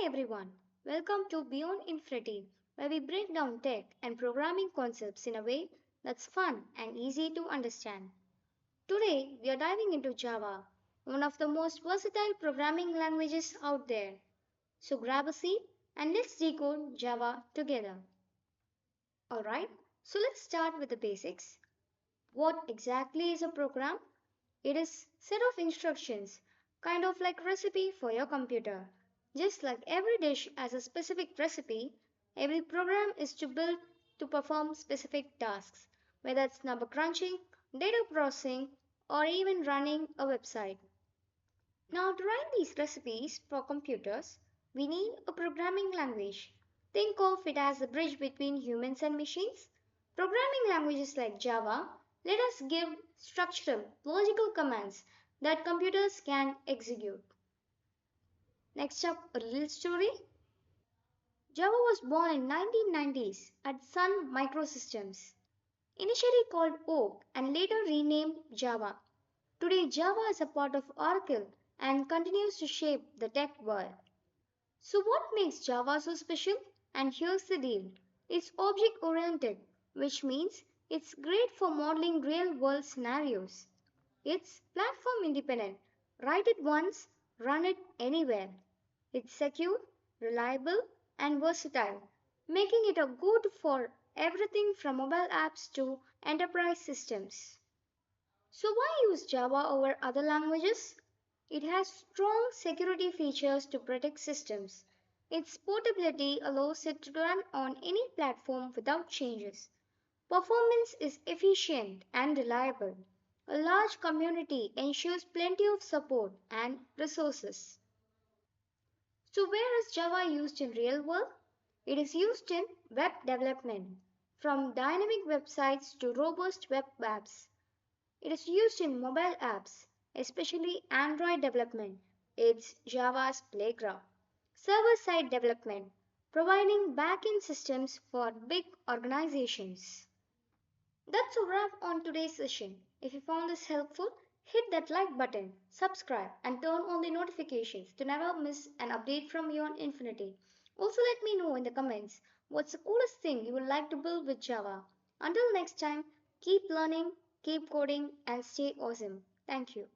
everyone, welcome to Beyond Infinity, where we break down tech and programming concepts in a way that's fun and easy to understand. Today, we are diving into Java, one of the most versatile programming languages out there. So grab a seat and let's decode Java together. Alright, so let's start with the basics. What exactly is a program? It is set of instructions, kind of like recipe for your computer. Just like every dish has a specific recipe, every program is to build to perform specific tasks, whether it's number crunching, data processing, or even running a website. Now, to write these recipes for computers, we need a programming language. Think of it as a bridge between humans and machines. Programming languages like Java let us give structural, logical commands that computers can execute. Next up, a little story. Java was born in 1990s at Sun Microsystems, initially called Oak and later renamed Java. Today, Java is a part of Oracle and continues to shape the tech world. So, what makes Java so special? And here's the deal, it's object oriented, which means it's great for modeling real world scenarios. It's platform independent. Write it once, run it anywhere. It's secure, reliable, and versatile, making it a good for everything from mobile apps to enterprise systems. So, why use Java over other languages? It has strong security features to protect systems. Its portability allows it to run on any platform without changes. Performance is efficient and reliable. A large community ensures plenty of support and resources. So, where is Java used in real world? It is used in web development, from dynamic websites to robust web apps. It is used in mobile apps, especially Android development. It's Java's playground. Server side development, providing backend systems for big organizations. That's a wrap on today's session. If you found this helpful, hit that like button, subscribe, and turn on the notifications to never miss an update from Beyond Infinity. Also, let me know in the comments what's the coolest thing you would like to build with Java. Until next time, keep learning, keep coding, and stay awesome. Thank you.